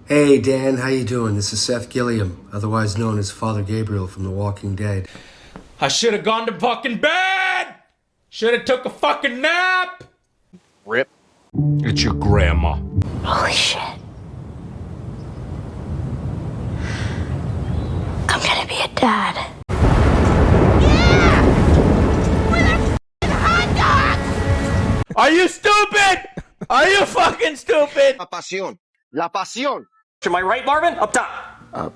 Hey Dan, how you doing? This is Seth Gilliam, otherwise known as Father Gabriel from The Walking Dead. I should have gone to fucking bed! Should have took a fucking nap! Rip. It's your grandma. Holy shit. I'm gonna be a dad. Yeah! We're the hot dogs! Are you stupid? Are you fucking stupid? La pasión. La pasión. Am I right, Marvin? Up top.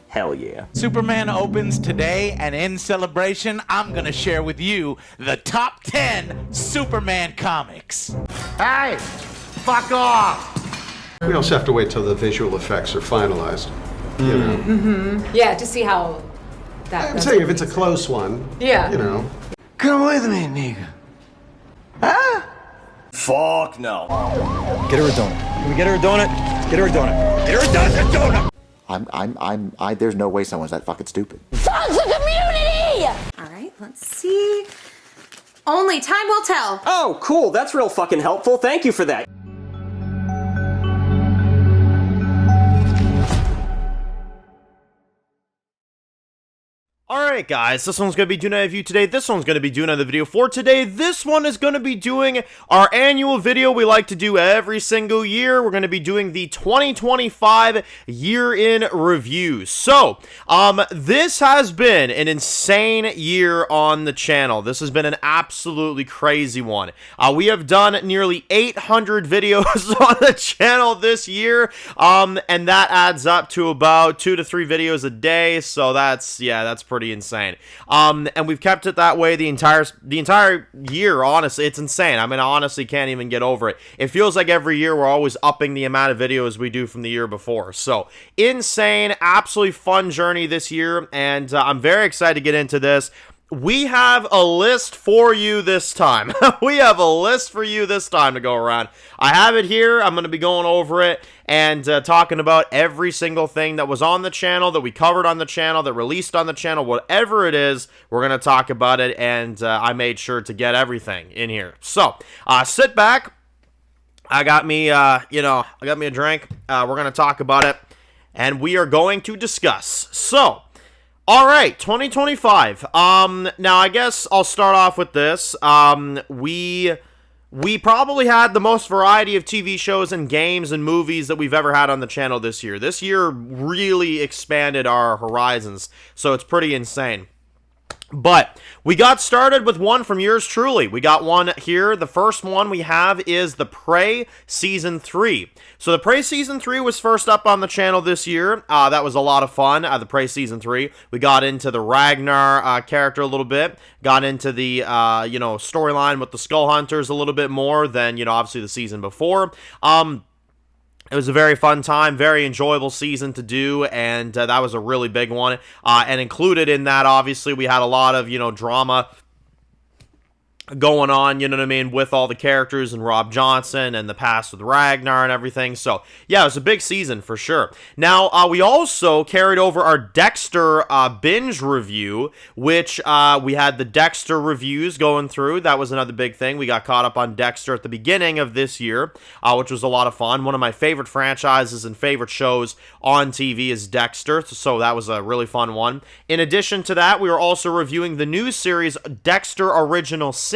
Hell yeah. Superman opens today, and in celebration, I'm gonna share with you the top 10 Superman comics. Hey! Fuck off! We also have to wait till the visual effects are finalized. You know. Yeah, to see how that. I'm saying if it's a close one. Yeah. You know. Come with me, nigga. Huh? Fuck no. Get her a donut. Can we get her a donut? Get her a donut. Get her a donut! There's no way someone's that fucking stupid. Sons of community! All right, let's see. Only time will tell. Oh, cool. That's real fucking helpful. Thank you for that. Alright guys, this one's going to be doing a review today, this one's going to be doing another video for today, this one is going to be doing our annual video we like to do every single year. We're going to be doing the 2025 year-in review. So, this has been an insane year on the channel. This has been an absolutely crazy one. We have done nearly 800 videos on the channel this year, and that adds up to about 2 to 3 videos a day, so that's pretty insane. And we've kept it that way the entire year, honestly. It's insane. I mean, I honestly can't even get over it. It feels like every year we're always upping the amount of videos we do from the year before. So, insane, absolutely fun journey this year, and I'm very excited to get into this. We have a list for you this time. We have a list for you this time to go around. I have it here. I'm going to be going over it and talking about every single thing that was on the channel, that we covered on the channel, that released on the channel, whatever it is, we're going to talk about it, and I made sure to get everything in here. So, sit back. I got me, I got me a drink. We're going to talk about it, and we are going to discuss. So, alright, 2025. Now I guess I'll start off with this. We probably had the most variety of TV shows and games and movies that we've ever had on the channel this year. This year really expanded our horizons, so it's pretty insane. But we got started with one from yours truly. We got one here. The first one we have is The Prey Season 3. So The Prey Season 3 was first up on the channel this year. That was a lot of fun, The Prey Season 3. We got into the Ragnar character a little bit. Got into the, storyline with the Skull Hunters a little bit more than, obviously the season before. It was a very fun time, very enjoyable season to do, and that was a really big one. And included in that, obviously, we had a lot of, drama going on, with all the characters and Rob Johnson and the past with Ragnar and everything. So, yeah, it was a big season for sure. Now, we also carried over our Dexter binge review, which we had the Dexter reviews going through. That was another big thing. We got caught up on Dexter at the beginning of this year, which was a lot of fun. One of my favorite franchises and favorite shows on TV is Dexter, so that was a really fun one. In addition to that, we were also reviewing the new series Dexter Original Sin,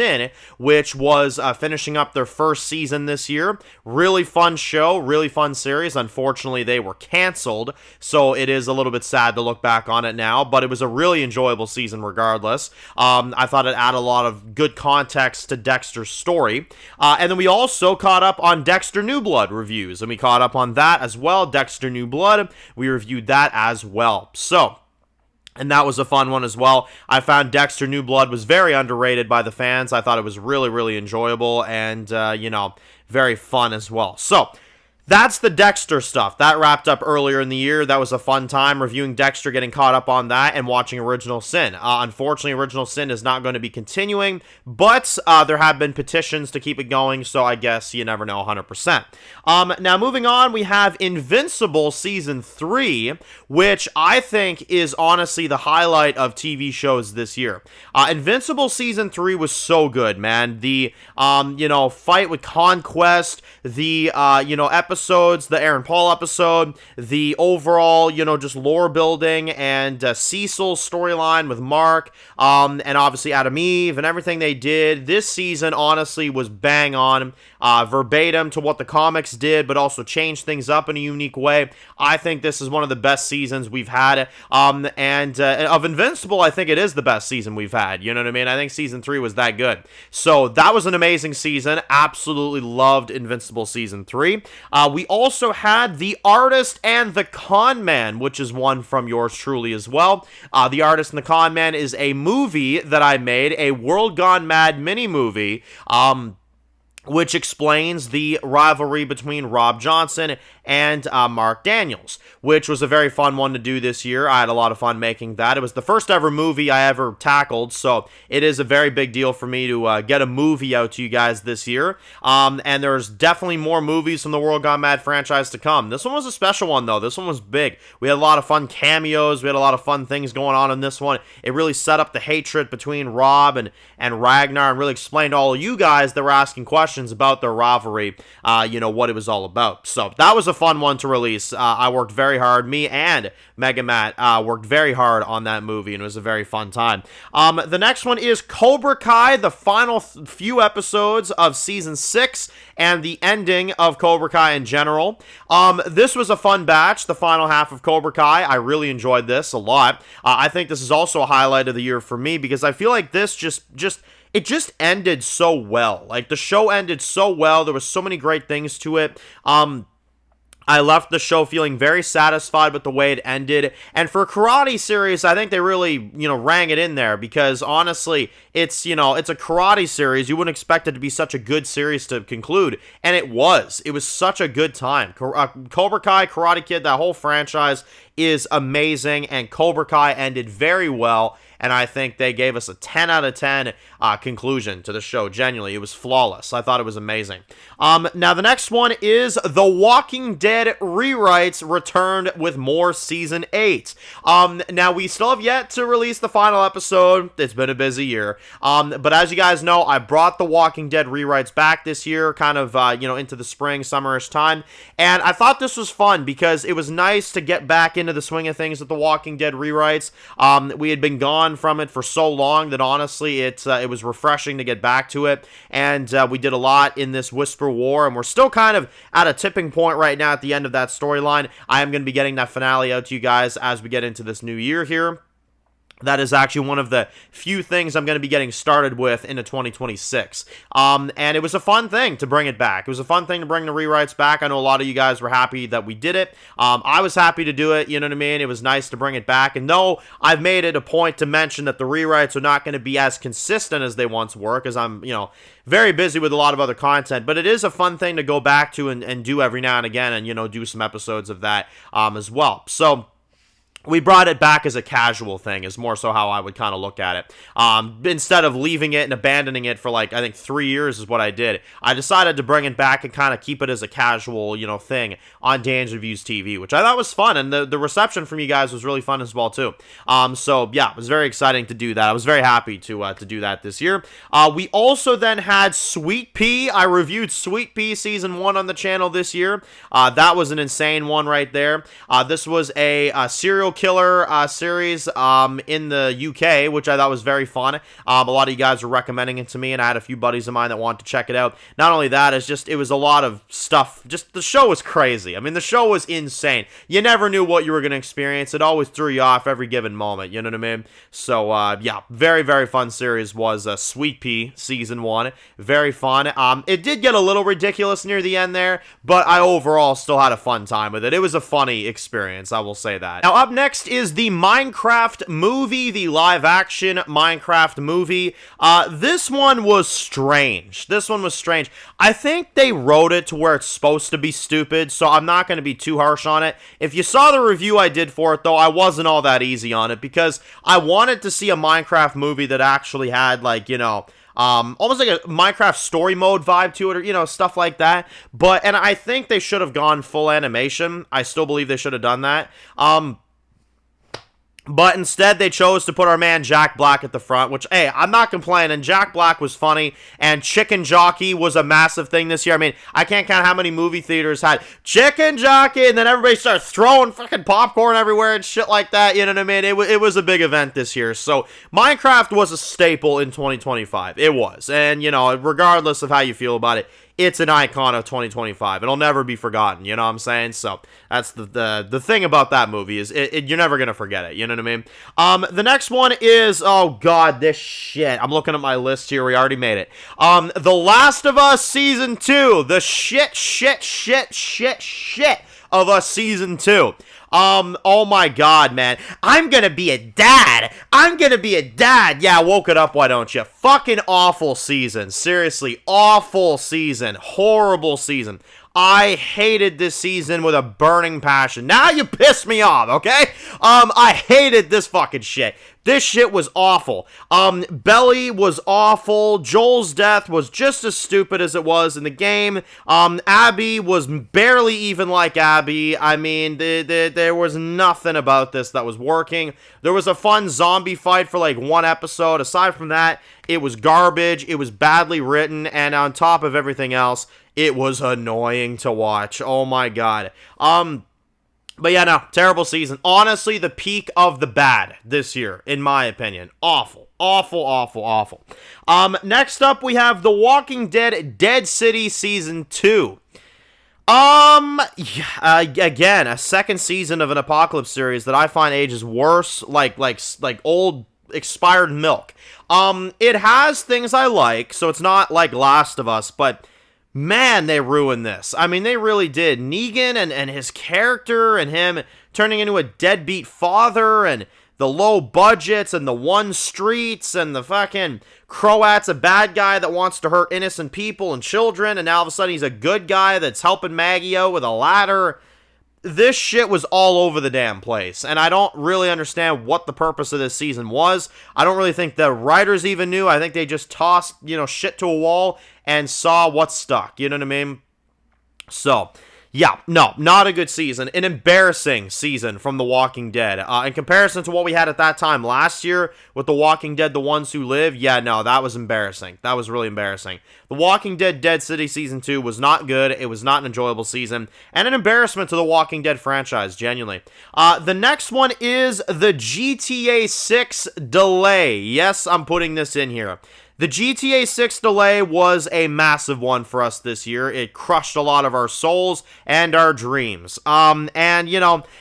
which was finishing up their first season this year. Really fun show, really fun series. Unfortunately, they were canceled, so it is a little bit sad to look back on it now, but it was a really enjoyable season regardless. I thought it added a lot of good context to Dexter's story. And then we also caught up on Dexter New Blood reviews, and we caught up on that as well. Dexter New Blood, we reviewed that as well. So, and that was a fun one as well. I found Dexter New Blood was very underrated by the fans. I thought it was really, really enjoyable and, very fun as well. So, that's the Dexter stuff. That wrapped up earlier in the year. That was a fun time reviewing Dexter, getting caught up on that, and watching Original Sin. Unfortunately, Original Sin is not going to be continuing, but there have been petitions to keep it going, so I guess you never know 100%. Now, moving on, we have Invincible Season 3, which I think is honestly the highlight of TV shows this year. Invincible Season 3 was so good, man. The, fight with Conquest, the, episode episodes, the Aaron Paul episode, the overall, just lore building, and Cecil's storyline with Mark, and obviously Adam Eve, and everything they did. This season, honestly, was bang on, verbatim to what the comics did, but also changed things up in a unique way. I think this is one of the best seasons we've had, and of Invincible, I think it is the best season we've had, you know what I mean? I think season 3 was that good. So that was an amazing season. Absolutely loved Invincible season 3. We also had The Artist and the Con Man, which is one from yours truly as well. The Artist and the Con Man is a movie that I made, a World Gone Mad mini-movie, which explains the rivalry between Rob Johnson and Mark Daniels, which was a very fun one to do this year. I had a lot of fun making that. It was the first ever movie I ever tackled, so it is a very big deal for me to get a movie out to you guys this year. And there's definitely more movies from the World Gone Mad franchise to come. This one was a special one, though. This one was big. We had a lot of fun cameos. We had a lot of fun things going on in this one. It really set up the hatred between Rob and Ragnar, and really explained to all of you guys that were asking questions about their rivalry, what it was all about. So that was a fun one to release. I worked very hard. Me and Mega Matt worked very hard on that movie, and it was a very fun time. The next one is Cobra Kai, the final few episodes of Season 6, and the ending of Cobra Kai in general. This was a fun batch, the final half of Cobra Kai. I really enjoyed this a lot. I think this is also a highlight of the year for me, because I feel like this it just ended so well. Like, the show ended so well. There was so many great things to it. I left the show feeling very satisfied with the way it ended. And for a karate series, I think they really, rang it in there, because honestly, it's a karate series. You wouldn't expect it to be such a good series to conclude. And it was. It was such a good time. Cobra Kai, Karate Kid, that whole franchise is amazing. And Cobra Kai ended very well. And I think they gave us a 10 out of 10 conclusion to the show. Genuinely, it was flawless. I thought it was amazing. Now, the next one is The Walking Dead Rewrites returned with more Season 8. Now, we still have yet to release the final episode. It's been a busy year. But as you guys know, I brought The Walking Dead Rewrites back this year, kind of, into the spring, summerish time. And I thought this was fun, because it was nice to get back into the swing of things with The Walking Dead Rewrites. We had been gone from it for so long that honestly it was refreshing to get back to it, and we did a lot in this Whisper War, and we're still kind of at a tipping point right now at the end of that storyline. I am going to be getting that finale out to you guys as we get into this new year here. That is actually one of the few things I'm going to be getting started with into 2026. And it was a fun thing to bring it back. It was a fun thing to bring the rewrites back. I know a lot of you guys were happy that we did it. I was happy to do it, you know what I mean? It was nice to bring it back. And though I've made it a point to mention that the rewrites are not going to be as consistent as they once were, because I'm, very busy with a lot of other content, but it is a fun thing to go back to and do every now and again, and, do some episodes of that as well. So we brought it back as a casual thing, is more so how I would kind of look at it. Instead of leaving it and abandoning it for, I think 3 years is what I did. I decided to bring it back and kind of keep it as a casual, thing on Dan's Reviews TV, which I thought was fun, and the reception from you guys was really fun as well, too. So, yeah, it was very exciting to do that. I was very happy to do that this year. We also then had Sweet Pea. I reviewed Sweet Pea Season 1 on the channel this year. That was an insane one right there. This was a serial killer series in the UK, which I thought was very fun. A lot of you guys were recommending it to me, and I had a few buddies of mine that wanted to check it out. Not only that, it was a lot of stuff. Just the show was crazy. I mean, the show was insane. You never knew what you were going to experience. It always threw you off every given moment, you know what I mean? So, yeah, very, very fun series was Sweet Pea Season 1. Very fun. It did get a little ridiculous near the end there, but I overall still had a fun time with it. It was a funny experience, I will say that. Now, up next is the Minecraft movie, the live-action Minecraft movie. This one was strange. I think they wrote it to where it's supposed to be stupid, so I'm not going to be too harsh on it. If you saw the review I did for it, though, I wasn't all that easy on it, because I wanted to see a Minecraft movie that actually had, almost like a Minecraft story mode vibe to it, or, stuff like that. And I think they should have gone full animation. I still believe they should have done that. But instead, they chose to put our man Jack Black at the front, which, hey, I'm not complaining. Jack Black was funny, and Chicken Jockey was a massive thing this year. I mean, I can't count how many movie theaters had Chicken Jockey, and then everybody started throwing fucking popcorn everywhere and shit like that, you know what I mean? It was a big event this year. So, Minecraft was a staple in 2025. It was. And, you know, regardless of how you feel about it, it's an icon of 2025. It'll never be forgotten, you know what I'm saying? So, that's the thing about that movie is you're never going to forget it, you know what I mean? The next one is, oh god, this shit. I'm looking at my list here, we already made it. The Last of Us Season 2. The shit of Us Season 2. Oh my god, man. I'm gonna be a dad. Yeah, I woke it up, why don't you? Fucking awful season. Seriously, awful season. Horrible season. I hated this season with a burning passion. Now you piss me off, okay? I hated this fucking shit. This shit was awful. Belly was awful. Joel's death was just as stupid as it was in the game. Abby was barely even like Abby. I mean, there was nothing about this that was working. There was a fun zombie fight for like one episode. Aside from that, it was garbage. It was badly written. And on top of everything else, it was annoying to watch. Oh my god. But yeah, no, terrible season. Honestly, the peak of the bad this year, in my opinion. Awful. Awful. Next up, we have The Walking Dead Dead City Season 2. Again, a second season of an apocalypse series that I find ages worse, like old expired milk. It has things I like, so it's not like Last of Us, but man, they ruined this. I mean, they really did. Negan and his character and him turning into a deadbeat father and the low budgets and the one streets and the fucking Croat's a bad guy that wants to hurt innocent people and children, and now all of a sudden he's a good guy that's helping Maggie out with a ladder. This shit was all over the damn place, and I don't really understand what the purpose of this season was. I don't really think the writers even knew. I think they just tossed, shit to a wall and saw what stuck, you know what I mean? So, yeah, no, not a good season. An embarrassing season from The Walking Dead. In comparison to what we had at that time last year with The Walking Dead, The Ones Who Live, yeah, no, that was embarrassing. That was really embarrassing. The Walking Dead Dead City Season 2 was not good. It was not an enjoyable season. And an embarrassment to the Walking Dead franchise, genuinely. The next one is the GTA 6 delay. Yes, I'm putting this in here. The GTA 6 delay was a massive one for us this year. It crushed a lot of our souls and our dreams. And,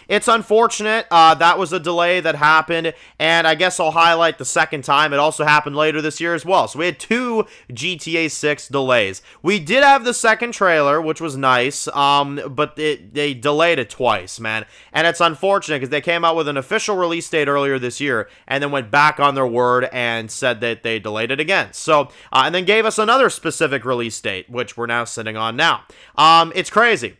it's unfortunate. That was a delay that happened, and I guess I'll highlight the second time. It also happened later this year as well. So we had 2 GTA 6 delays. We did have the second trailer, which was nice, but they delayed it twice, man. And it's unfortunate because they came out with an official release date earlier this year and then went back on their word and said that they delayed it again. So, and then gave us another specific release date, which we're now sitting on now. It's crazy.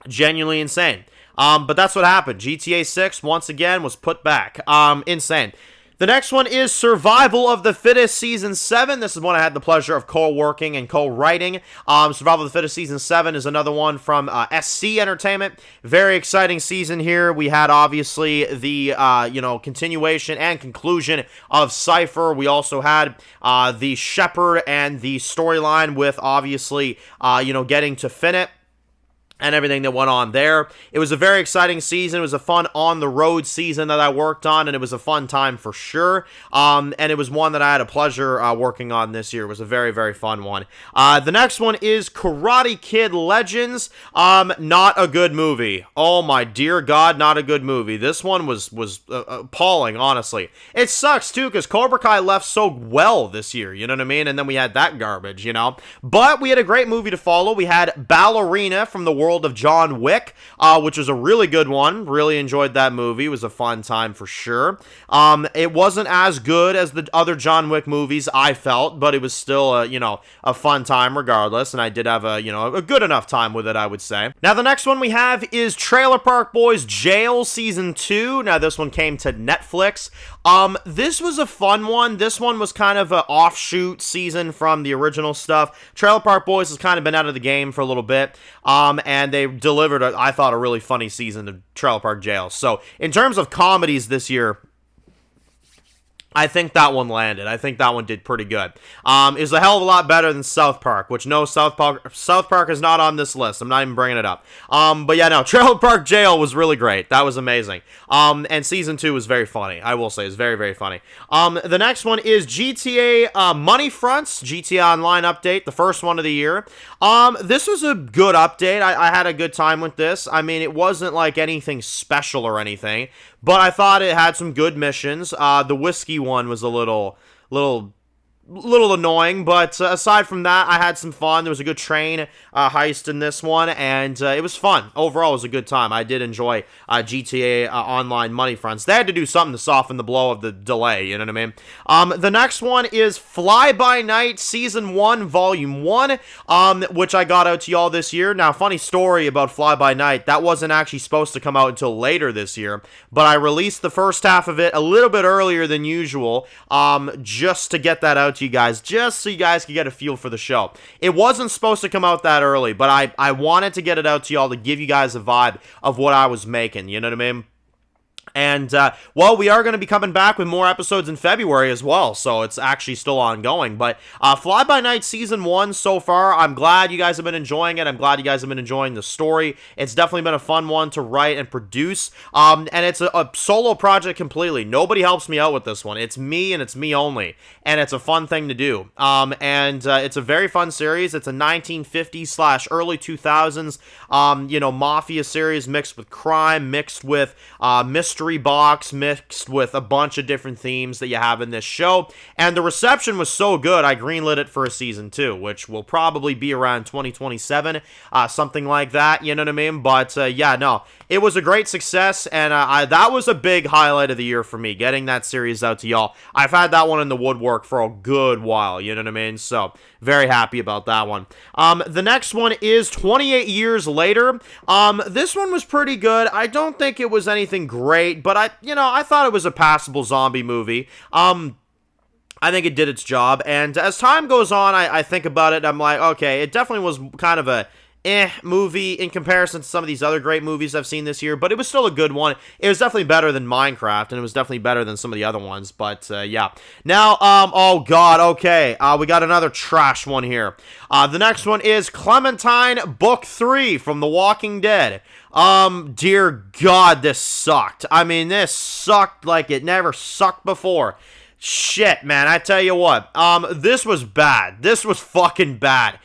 Genuinely insane. But that's what happened. GTA 6, once again, was put back. Insane. The next one is Survival of the Fittest Season 7. This is one I had the pleasure of co-working and co-writing. Survival of the Fittest Season 7 is another one from SC Entertainment. Very exciting season here. We had, obviously, the, continuation and conclusion of Cypher. We also had the Shepherd and the storyline with, obviously, getting to Finnet and everything that went on there. It was a very exciting season. It was a fun on-the-road season that I worked on, and it was a fun time for sure. And it was one that I had a pleasure working on this year. It was a very, very fun one. The next one is Karate Kid Legends. Not a good movie. Oh my dear God, not a good movie. This one was appalling, honestly. It sucks, too, because Cobra Kai left so well this year, you know what I mean? And then we had that garbage, But we had a great movie to follow. We had Ballerina from the world of John Wick, which was a really good one. Really enjoyed that movie. It was a fun time for sure. It wasn't as good as the other John Wick movies, I felt, but it was still a fun time regardless, and I did have a good enough time with it, I would say. Now the next one we have is Trailer Park Boys Jail Season 2. Now this one came to Netflix. This was a fun one. This one was kind of an offshoot season from the original stuff. Trailer Park Boys has kind of been out of the game for a little bit, and and they delivered, I thought, a really funny season of Trailer Park Jail. So, in terms of comedies this year, I think that one landed. I think that one did pretty good. It was a hell of a lot better than South Park, which no, South Park is not on this list. I'm not even bringing it up. But yeah, no, Trailer Park Jail was really great. That was amazing. And season 2 was very funny. I will say, it's very, very funny. The next one is GTA Money Fronts, GTA Online update, the first one of the year. This was a good update. I had a good time with this. I mean, it wasn't like anything special or anything, but I thought it had some good missions. The whiskey one was a little annoying, but aside from that, I had some fun. There was a good train heist in this one, and it was fun. Overall, it was a good time. I did enjoy GTA Online Money Fronts. They had to do something to soften the blow of the delay, you know what I mean? The next one is Fly By Night Season 1, Volume 1, which I got out to y'all this year. Now, funny story about Fly By Night, that wasn't actually supposed to come out until later this year, but I released the first half of it a little bit earlier than usual, just to get that out to you guys, just so you guys could get a feel for the show. It wasn't supposed to come out that early, but I wanted to get it out to y'all to give you guys a vibe of what I was making, you know what I mean? And, well, we are going to be coming back with more episodes in February as well, so it's actually still ongoing. But Fly By Night Season 1 so far, I'm glad you guys have been enjoying it. I'm glad you guys have been enjoying the story. It's definitely been a fun one to write and produce, and it's a solo project completely. Nobody helps me out with this one. It's me, and it's me only, and it's a fun thing to do. It's a very fun series. It's a 1950s/early 2000s, mafia series mixed with crime, mixed with mystery box, mixed with a bunch of different themes that you have in this show, and the reception was so good, I greenlit it for a season 2, which will probably be around 2027, something like that, you know what I mean? But, yeah, no, it was a great success, and that was a big highlight of the year for me, getting that series out to y'all. I've had that one in the woodwork for a good while, you know what I mean? So, very happy about that one. The next one is 28 Years Later. This one was pretty good. I don't think it was anything great, but I thought it was a passable zombie movie. I think it did its job, and as time goes on, I think about it, I'm like, okay, it definitely was kind of a movie in comparison to some of these other great movies I've seen this year, but it was still a good one. It was definitely better than Minecraft, and it was definitely better than some of the other ones, but yeah. Now, oh god, okay, we got another trash one here. The next one is Clementine Book 3 from The Walking Dead. Dear god, this sucked. I mean, this sucked like it never sucked before. Shit, man, I tell you what, this was bad. This was fucking bad.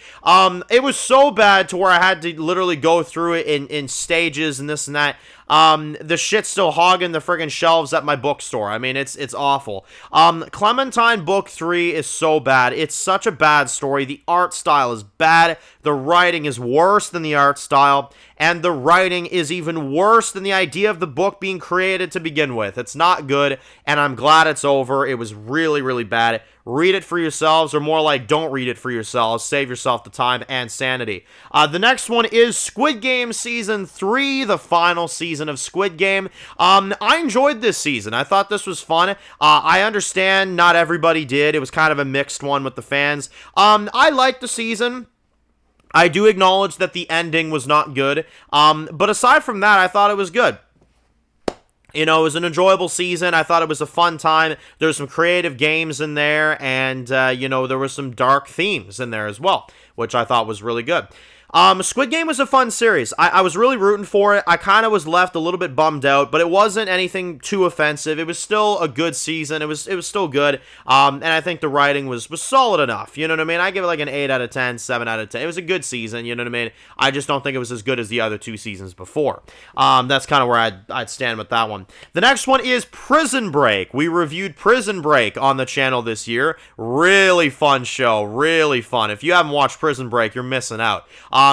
It was so bad to where I had to literally go through it in stages and this and that. The shit's still hogging the friggin' shelves at my bookstore. I mean, it's awful. Clementine Book 3 is so bad. It's such a bad story. The art style is bad. The writing is worse than the art style. And the writing is even worse than the idea of the book being created to begin with. It's not good, and I'm glad it's over. It was really, really bad. Read it for yourselves, or more like, don't read it for yourselves. Save yourself the time and sanity. The next one is Squid Game Season 3, the final season of Squid Game. I enjoyed this season. I thought this was fun. I understand not everybody did. It was kind of a mixed one with the fans. I liked the season. I do acknowledge that the ending was not good, but aside from that, I thought it was good. You know, it was an enjoyable season. I thought it was a fun time. There was some creative games in there, and, there were some dark themes in there as well, which I thought was really good. Squid Game was a fun series. I was really rooting for it. I kind of was left a little bit bummed out, but it wasn't anything too offensive. It was still a good season. It was still good. And I think the writing was solid enough. You know what I mean? I give it like an 8 out of 10, 7 out of 10. It was a good season. You know what I mean? I just don't think it was as good as the other 2 seasons before. That's kind of where I'd stand with that one. The next one is Prison Break. We reviewed Prison Break on the channel this year. Really fun show. Really fun. If you haven't watched Prison Break, you're missing out.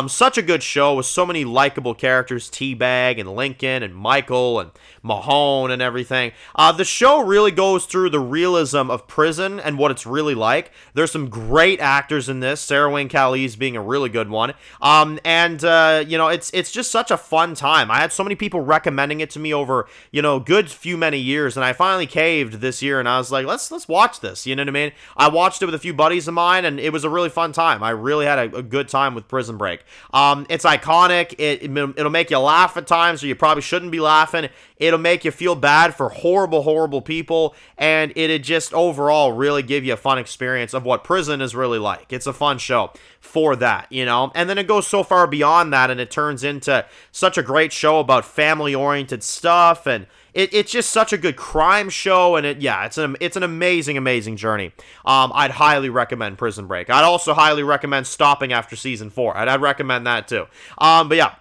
Such a good show with so many likable characters, Teabag and Lincoln and Michael and Mahone and everything. The show really goes through the realism of prison and what it's really like. There's some great actors in this, Sarah Wayne Callies being a really good one. It's just such a fun time. I had so many people recommending it to me over, good few many years, and I finally caved this year, and I was like, let's watch this, you know what I mean? I watched it with a few buddies of mine, and it was a really fun time. I really had a good time with Prison Break. Break. It's iconic. It'll make you laugh at times, or you probably shouldn't be laughing. It'll make you feel bad for horrible, horrible people, and it'd just overall really give you a fun experience of what prison is really like. It's a fun show for that, you know? And then it goes so far beyond that, and it turns into such a great show about family-oriented stuff, and it's just such a good crime show, and it's an amazing, amazing journey. I'd highly recommend Prison Break. I'd also highly recommend stopping after season 4. I'd recommend that too. But yeah,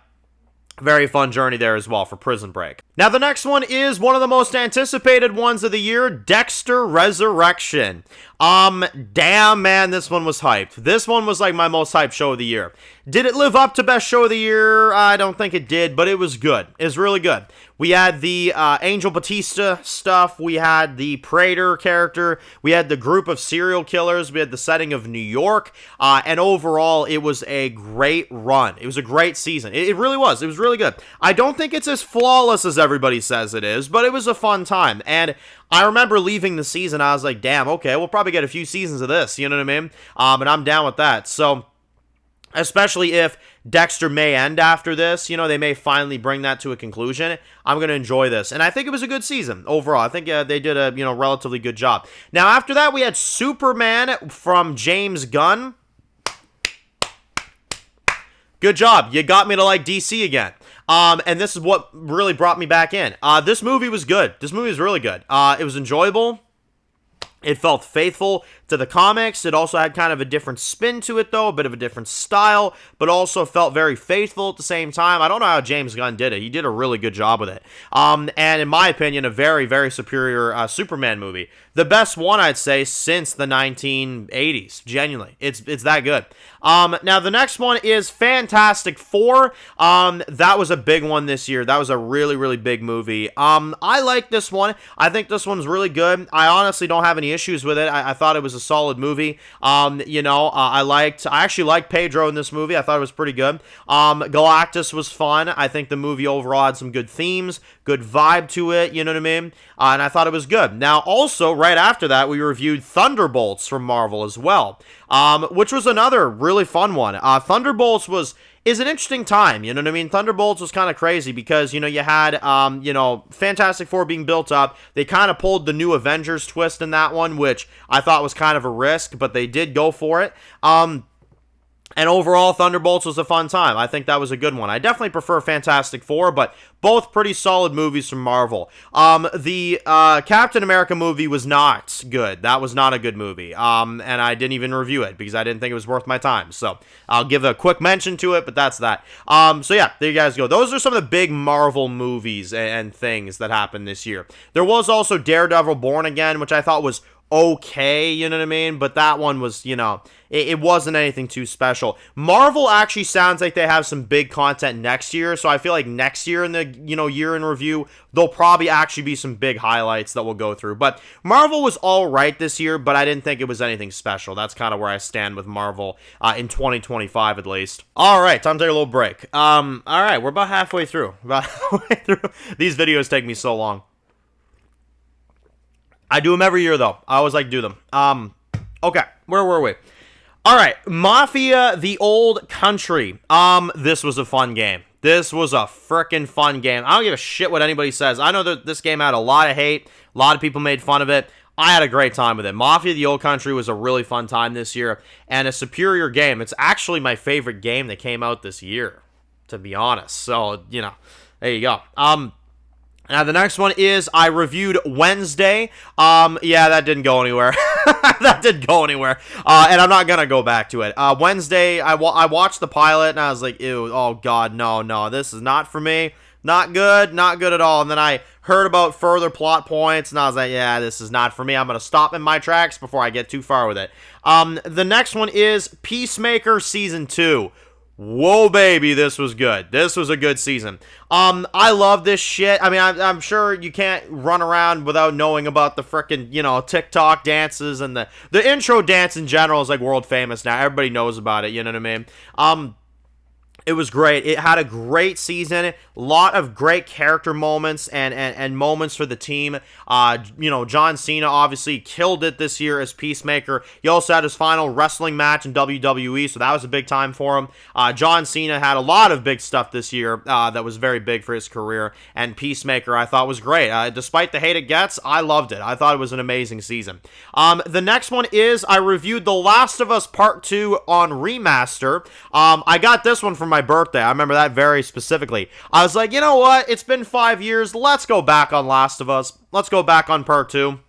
very fun journey there as well for Prison Break. Now, the next one is one of the most anticipated ones of the year, Dexter Resurrection. Damn, man, this one was hyped. This one was like my most hyped show of the year. Did it live up to best show of the year? I don't think it did, but it was good. It was really good. We had the Angel Batista stuff. We had the Praetor character. We had the group of serial killers. We had the setting of New York. And overall, it was a great run. It was a great season. It really was. It was really good. I don't think it's as flawless as everybody says it is, but it was a fun time. And I remember leaving the season, I was like, damn, okay, we'll probably get a few seasons of this, you know what I mean? And I'm down with that. So, especially if Dexter may end after this, you know, they may finally bring that to a conclusion. I'm going to enjoy this. And I think it was a good season overall. I think they did a, relatively good job. Now, after that, we had Superman from James Gunn. Good job. You got me to like DC again. And this is what really brought me back in. This movie was good. This movie was really good. It was enjoyable. It felt faithful to the comics. It also had kind of a different spin to it, though, a bit of a different style, but also felt very faithful at the same time. I don't know how James Gunn did it. He did a really good job with it. And in my opinion, a very, very superior Superman movie. The best one, I'd say, since the 1980s. Genuinely. It's that good. Now, the next one is Fantastic Four. That was a big one this year. That was a really, really big movie. I like this one. I think this one's really good. I honestly don't have any issues with it. I thought it was a solid movie. I actually liked Pedro in this movie. I thought it was pretty good. Galactus was fun. I think the movie overall had some good themes, good vibe to it, you know what I mean? And I thought it was good. Now, also, right after that, we reviewed Thunderbolts from Marvel as well, which was another really fun one. Thunderbolts is an interesting time, you know what I mean? Thunderbolts was kind of crazy because, you had, Fantastic Four being built up. They kind of pulled the new Avengers twist in that one, which I thought was kind of a risk, but they did go for it. And overall, Thunderbolts was a fun time. I think that was a good one. I definitely prefer Fantastic Four, but both pretty solid movies from Marvel. The Captain America movie was not good. That was not a good movie. And I didn't even review it because I didn't think it was worth my time. So I'll give a quick mention to it, but that's that. So yeah, there you guys go. Those are some of the big Marvel movies and things that happened this year. There was also Daredevil Born Again, which I thought was okay, you know what I mean? But that one was, it wasn't anything too special. Marvel actually sounds like they have some big content next year, so I feel like next year in the, year in review, there'll probably actually be some big highlights that we'll go through. But Marvel was all right this year, but I didn't think it was anything special. That's kind of where I stand with Marvel in 2025 at least. All right, time to take a little break. All right, we're about halfway through. These videos take me so long. I do them every year, though. I always like to do them. Okay, where were we? All right, Mafia: The Old Country. This was a fun game. This was a frickin' fun game. I don't give a shit what anybody says. I know that this game had a lot of hate. A lot of people made fun of it. I had a great time with it. Mafia: The Old Country was a really fun time this year, and a superior game. It's actually my favorite game that came out this year, to be honest. So, there you go. Now, the next one is I reviewed Wednesday. Yeah, that didn't go anywhere. That didn't go anywhere. And I'm not going to go back to it. Wednesday, I watched the pilot, and I was like, ew, oh, God, no, this is not for me. Not good at all. And then I heard about further plot points, and I was like, yeah, this is not for me. I'm going to stop in my tracks before I get too far with it. The next one is Peacemaker Season 2. Whoa, baby, this was good. This was a good season. I love this shit. I mean, I'm sure you can't run around without knowing about the frickin', TikTok dances, and the intro dance in general is like world famous now. Everybody knows about it, you know what I mean? It was great. It had a great season, a lot of great character moments and moments for the team. John Cena obviously killed it this year as Peacemaker. He also had his final wrestling match in WWE, so that was a big time for him. John Cena had a lot of big stuff this year that was very big for his career, and Peacemaker I thought was great. Despite the hate it gets, I loved it. I thought it was an amazing season. The next one is I reviewed The Last of Us Part 2 on Remaster. I got this one for my birthday. I remember that very specifically. I was like, you know what? It's been 5 years. Let's go back on Last of Us. Let's go back on Part 2.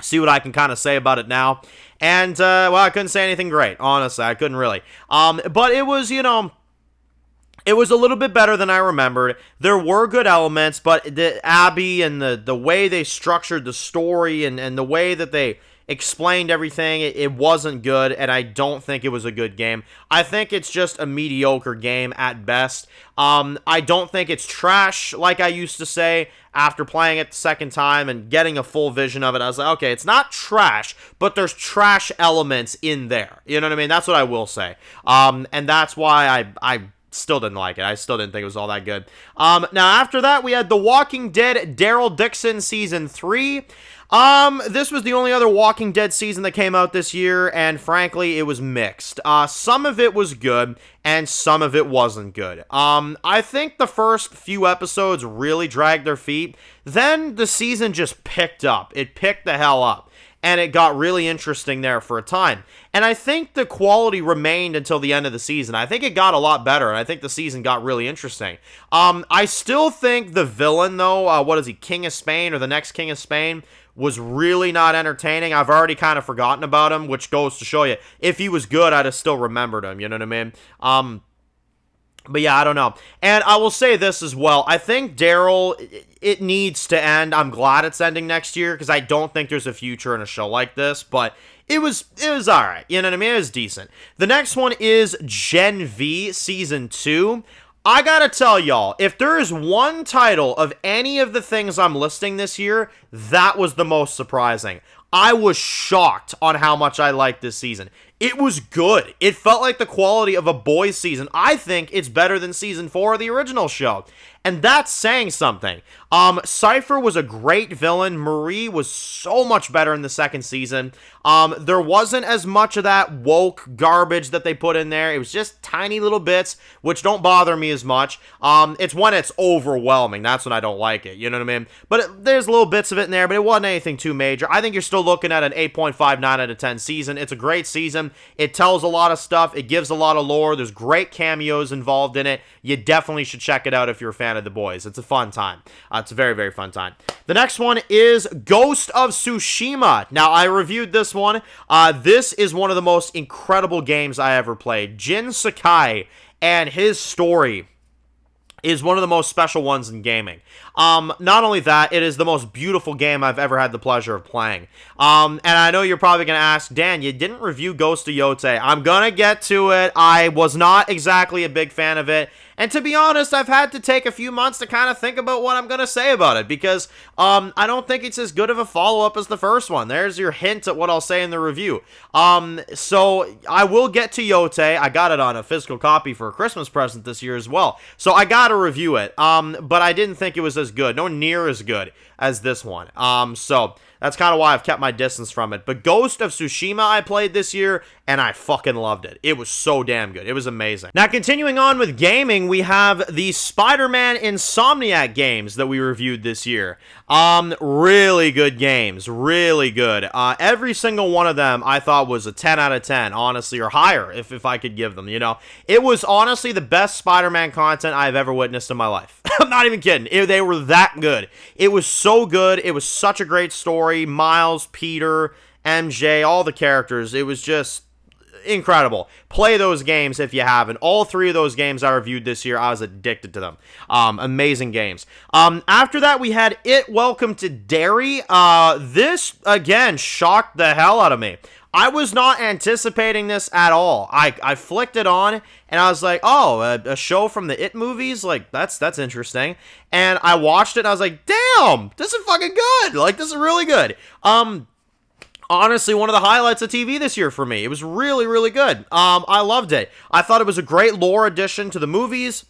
See what I can kind of say about it now. And, well, I couldn't say anything great. Honestly, I couldn't really. But it was, it was a little bit better than I remembered. There were good elements, but the Abby and the way they structured the story and the way that they explained everything, it wasn't good, and I don't think it was a good game. I think it's just a mediocre game at best. I don't think it's trash, like I used to say after playing it the second time and getting a full vision of it. I was like, okay, it's not trash, but there's trash elements in there. You know what I mean? That's what I will say. And that's why I still didn't like it. I still didn't think it was all that good. Now, after that, we had The Walking Dead Daryl Dixon Season 3. This was the only other Walking Dead season that came out this year, and frankly, it was mixed. Some of it was good, and some of it wasn't good. I think the first few episodes really dragged their feet. Then the season just picked up. It picked the hell up. And it got really interesting there for a time. And I think the quality remained until the end of the season. I think it got a lot better, and I think the season got really interesting. I still think the villain, though, what is he, King of Spain, or the next King of Spain, was really not entertaining. I've already kind of forgotten about him, which goes to show you, if he was good, I'd have still remembered him, you know what I mean? But yeah, I don't know. And I will say this as well. I think Daryl, it needs to end. I'm glad it's ending next year, because I don't think there's a future in a show like this, but it was alright. You know what I mean? It was decent. The next one is Gen V Season 2. I gotta tell y'all, if there is one title of any of the things I'm listing this year, that was the most surprising. I was shocked on how much I liked this season. It was good. It felt like the quality of a boys season. I think it's better than Season 4 of the original show. And that's saying something. Cypher was a great villain. Marie was so much better in the second season. There wasn't as much of that woke garbage that they put in there. It was just tiny little bits, which don't bother me as much. It's when it's overwhelming. That's when I don't like it. You know what I mean? But there's little bits of it in there, but it wasn't anything too major. I think you're still looking at an 8.59 out of 10 season. It's a great season. It tells a lot of stuff. It gives a lot of lore. There's great cameos involved in it. You definitely should check it out if you're a fan of the boys. It's a fun time. It's a very, very fun time. The next one is Ghost of Tsushima. Now, I reviewed this one. This is one of the most incredible games I ever played. Jin Sakai and his story is one of the most special ones in gaming. Not only that, it is the most beautiful game I've ever had the pleasure of playing. And I know you're probably going to ask, Dan, you didn't review Ghost of Yotei. I'm going to get to it. I was not exactly a big fan of it. And to be honest, I've had to take a few months to kind of think about what I'm going to say about it, because I don't think it's as good of a follow-up as the first one. There's your hint at what I'll say in the review. So I will get to Yotei. I got it on a physical copy for a Christmas present this year as well. So I got to review it. But I didn't think it was as good. No near as good as this one. So that's kind of why I've kept my distance from it. But Ghost of Tsushima I played this year, and I fucking loved it. It was so damn good. It was amazing. Now, continuing on with gaming, we have the Spider-Man Insomniac games that we reviewed this year. Really good games. Really good. Every single one of them I thought was a 10 out of 10, honestly, or higher, if I could give them, you know. It was honestly the best Spider-Man content I've ever witnessed in my life. I'm not even kidding. They were that good. It was so good. It was such a great story. Miles, Peter, MJ, all the characters. It was just incredible. Play those games if you haven't. All three of those games I reviewed this year, I was addicted to them. Amazing games. After that, we had It Welcome to Derry. This, again, shocked the hell out of me. I was not anticipating this at all. I flicked it on, and I was like, oh, a show from the It movies? Like, that's interesting. And I watched it, and I was like, damn, this is fucking good. Like, this is really good. honestly one of the highlights of TV this year for me. It was really, really good. I loved it. I thought it was a great lore addition to the movies.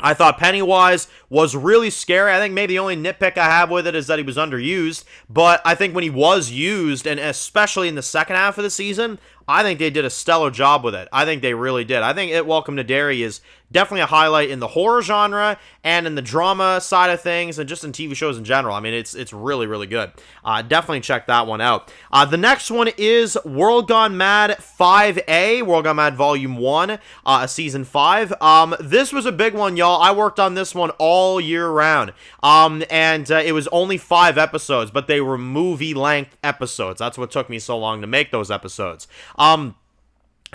I thought Pennywise was really scary. I think maybe the only nitpick I have with it is that he was underused, but I think when he was used, and especially in the second half of the season, I think they did a stellar job with it. I think they really did. I think Welcome to Derry is definitely a highlight in the horror genre and in the drama side of things and just in TV shows in general. I mean, it's really, really good. Definitely check that one out. The next one is World Gone Mad 5A, World Gone Mad Volume 1, Season 5. This was a big one, y'all. I worked on this one all year round. And it was only 5 episodes, but they were movie-length episodes. That's what took me so long to make those episodes.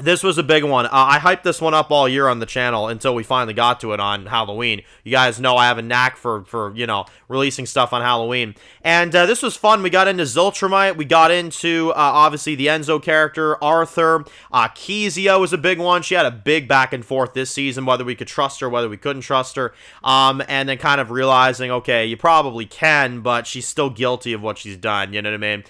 This was a big one. I hyped this one up all year on the channel until we finally got to it on Halloween. You guys know I have a knack for you know, releasing stuff on Halloween. And this was fun. We got into Ziltramite. We got into, obviously, the Enzo character, Arthur. Kezia was a big one. She had a big back and forth this season, whether we could trust her, whether we couldn't trust her. And then kind of realizing, okay, you probably can, but she's still guilty of what she's done. You know what I mean?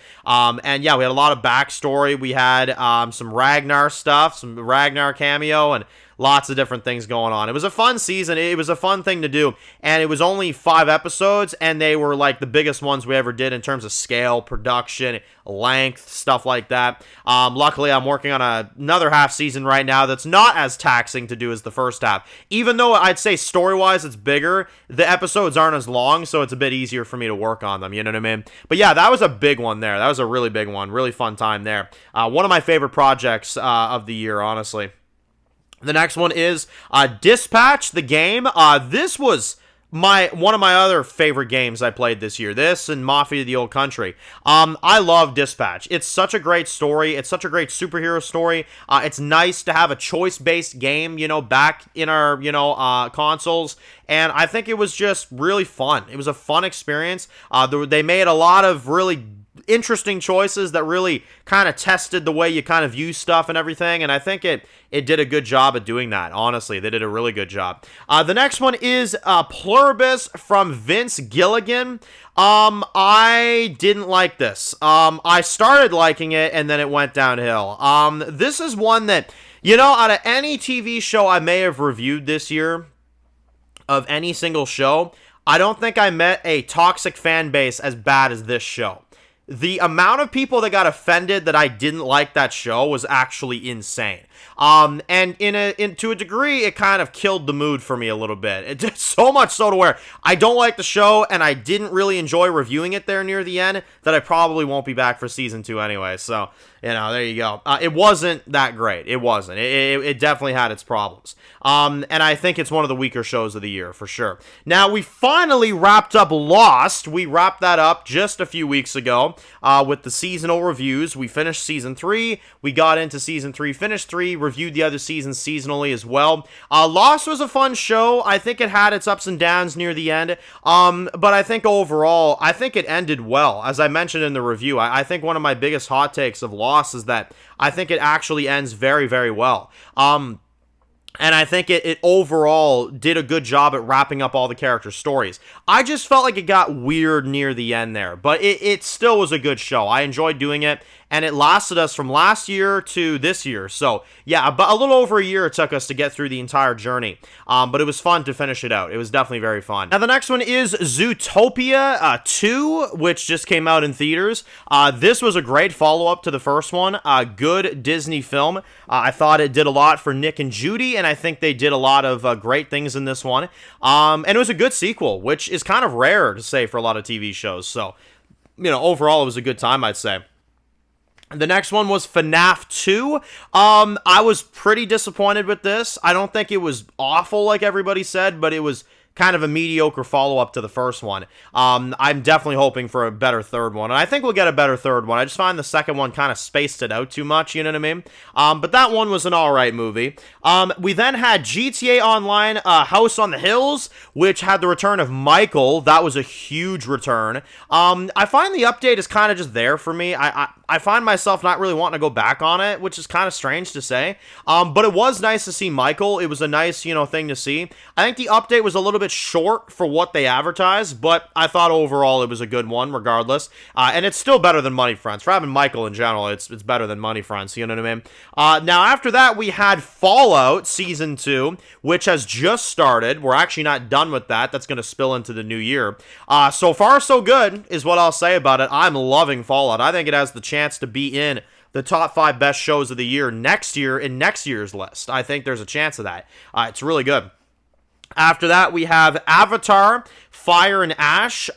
And yeah, we had a lot of backstory. We had some Ragnar stuff. Some Ragnar cameo, and lots of different things going on. It was a fun season. It was a fun thing to do, and it was only 5 episodes, and they were like the biggest ones we ever did in terms of scale, production, length, stuff like that. Luckily, I'm working on another half season right now that's not as taxing to do as the first half. Even though I'd say story-wise it's bigger, the episodes aren't as long, so it's a bit easier for me to work on them, you know what I mean? But yeah, that was a big one there. That was a really big one. Really fun time there. One of my favorite projects of the year, honestly. The next one is Dispatch, the game. This was one of my other favorite games I played this year. This and Mafia: The Old Country. I love Dispatch. It's such a great story. It's such a great superhero story. It's nice to have a choice-based game, you know, back in our, you know, consoles. And I think it was just really fun. It was a fun experience. They made a lot of really interesting choices that really kind of tested the way you kind of view stuff and everything, and I think it did a good job at doing that. Honestly, they did a really good job. The next one is Pluribus from Vince Gilligan. I didn't like this. I started liking it, and then it went downhill. This is one that, you know, out of any TV show I may have reviewed this year, of any single show, I don't think I met a toxic fan base as bad as this show. The amount of people that got offended that I didn't like that show was actually insane. And to a degree, it kind of killed the mood for me a little bit. It did so much so to where I don't like the show, and I didn't really enjoy reviewing it there near the end, that I probably won't be back for season 2 anyway. So, you know, there you go. It wasn't that great. It wasn't. It definitely had its problems. And I think it's one of the weaker shows of the year, for sure. Now, we finally wrapped up Lost. We wrapped that up just a few weeks ago with the seasonal reviews. We finished season 3. We got into season 3, finished 3, reviewed the other seasons seasonally as well. Lost was a fun show. I think it had its ups and downs near the end. But I think overall, I think it ended well. As I mentioned in the review, I think one of my biggest hot takes of Lost is that I think it actually ends very, very well. And I think it overall did a good job at wrapping up all the character stories. I just felt like it got weird near the end there, but it still was a good show. I enjoyed doing it, and it lasted us from last year to this year. So, yeah, about a little over a year it took us to get through the entire journey. But it was fun to finish it out. It was definitely very fun. Now, the next one is Zootopia 2, which just came out in theaters. This was a great follow-up to the first one. Good Disney film. I thought it did a lot for Nick and Judy, and I think they did a lot of great things in this one. And it was a good sequel, which is kind of rare to say for a lot of TV shows. So, you know, overall, it was a good time, I'd say. The next one was FNAF 2. I was pretty disappointed with this. I don't think it was awful like everybody said, but it was kind of a mediocre follow-up to the first one. I'm definitely hoping for a better third one, and I think we'll get a better third one. I just find the second one kind of spaced it out too much, you know what I mean? But that one was an alright movie. We then had GTA Online House on the Hills, which had the return of Michael. That was a huge return. I find the update is kind of just there for me. I find myself not really wanting to go back on it, which is kind of strange to say. But it was nice to see Michael. It was a nice, you know, thing to see. I think the update was a little little bit short for what they advertised, but I thought overall it was a good one regardless. And it's still better than Money Friends. For having Michael in general, it's better than Money Friends, you know what I mean? Now, after that, we had Fallout Season 2, which has just started. We're actually not done with that. That's going to spill into the new year. So far, so good is what I'll say about it. I'm loving Fallout. I think it has the chance to be in the top 5 best shows of the year next year in next year's list. I think there's a chance of that. It's really good. After that, we have Avatar, Fire and Ash.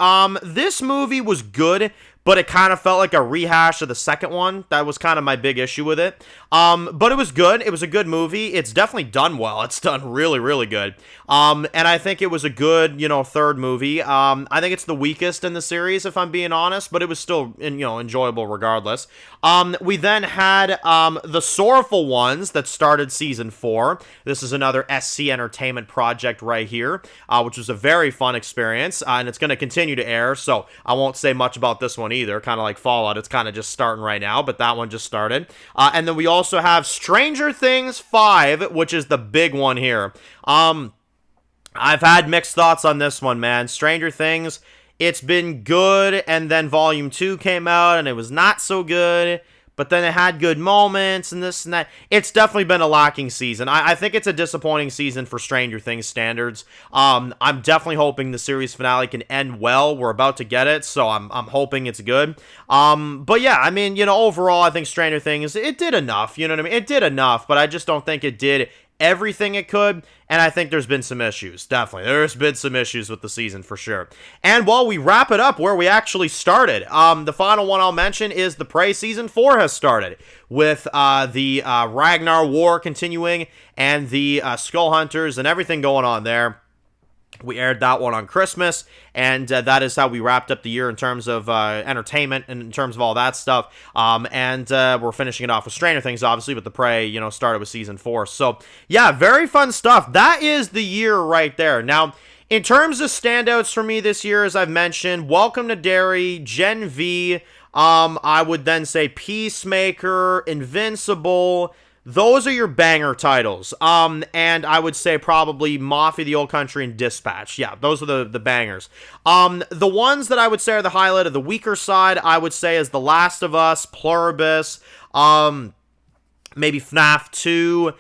This movie was good, but it kind of felt like a rehash of the second one. That was kind of my big issue with it. But it was good. It was a good movie. It's definitely done well. It's done really, really good. And I think it was a good, third movie. I think it's the weakest in the series, if I'm being honest, but it was still, enjoyable regardless. We then had The Sorrowful Ones that started Season 4. This is another SC Entertainment project right here, which was a very fun experience, and it's going to continue to air, so I won't say much about this one either. Kind of like Fallout, it's kind of just starting right now, but that one just started. And then we also have Stranger Things 5, which is the big one here. I've had mixed thoughts on this one, man. Stranger Things, it's been good, and then Volume 2 came out, and it was not so good, but then it had good moments, and this and that. It's definitely been a lacking season. I think it's a disappointing season for Stranger Things standards. I'm definitely hoping the series finale can end well. We're about to get it, so I'm hoping it's good. But yeah, I mean, overall, I think Stranger Things, it did enough, you know what I mean? It did enough, but I just don't think it did everything it could, and I think there's been some issues. Definitely, there's been some issues with the season for sure. And while we wrap it up where we actually started, the final one I'll mention is The Prey Season 4 has started, with the Ragnar War continuing, and the Skull Hunters and everything going on there. We aired that one on Christmas, and that is how we wrapped up the year in terms of entertainment and in terms of all that stuff. And we're finishing it off with Stranger Things, obviously, but The Prey, started with Season 4. So, yeah, very fun stuff. That is the year right there. Now, in terms of standouts for me this year, as I've mentioned, Welcome to Derry, Gen V, I would then say Peacemaker, Invincible. Those are your banger titles. And I would say probably Mafia, The Old Country, and Dispatch. Yeah, those are the bangers. The ones that I would say are the highlight of the weaker side, I would say is The Last of Us, Pluribus, maybe FNAF 2,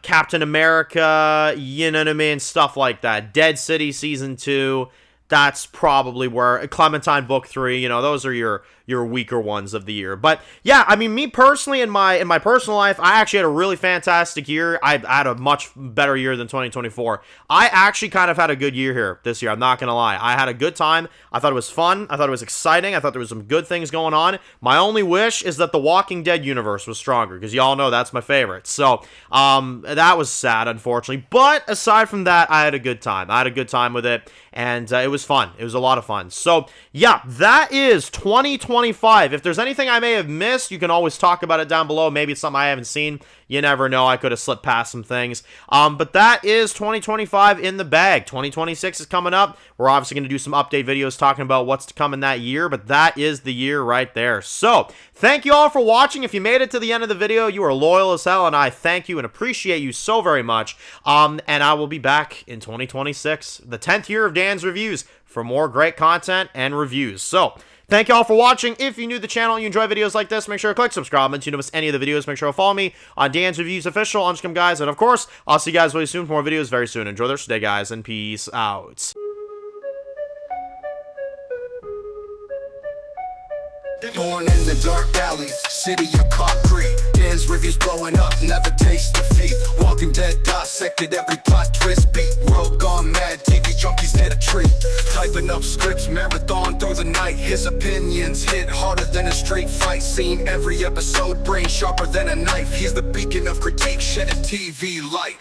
Captain America, you know what I mean? Stuff like that. Dead City Season 2. That's probably where Clementine Book 3, those are your weaker ones of the year. But yeah, I mean, me personally, in my personal life, I actually had a really fantastic year. I had a much better year than 2024. I actually kind of had a good year here this year. I'm not gonna lie. I had a good time. I thought it was fun. I thought it was exciting. I thought there was some good things going on. My only wish is that the Walking Dead universe was stronger, because y'all know that's my favorite. So that was sad, unfortunately. But aside from that, I had a good time. I had a good time with it, and it was fun. It was a lot of fun. So yeah, that is 2025. If there's anything I may have missed, you can always talk about it down below. Maybe it's something I haven't seen. You never know. I could have slipped past some things. But that is 2025 in the bag. 2026 is coming up. We're obviously going to do some update videos talking about what's to come in that year, but that is the year right there. So thank you all for watching. If you made it to the end of the video, you are loyal as hell, and I thank you and appreciate you so very much. And I will be back in 2026, the 10th year of Dan's Reviews, for more great content and reviews. So thank you all for watching. If you're new to the channel and you enjoy videos like this, make sure to click subscribe. And so you don't miss any of the videos, make sure to follow me on Dan's Reviews Official on Instagram, guys. And of course, I'll see you guys really soon for more videos very soon. Enjoy the rest of the day, guys, and peace out. Born in the dark alleys, city of concrete. Dan's reviews blowing up, never taste defeat. Walking Dead dissected every plot twist beat. World gone mad, TV junkies need a treat. Typing up scripts, marathon through the night. His opinions hit harder than a street fight scene. Every episode, brain sharper than a knife. He's the beacon of critique, shedding TV light.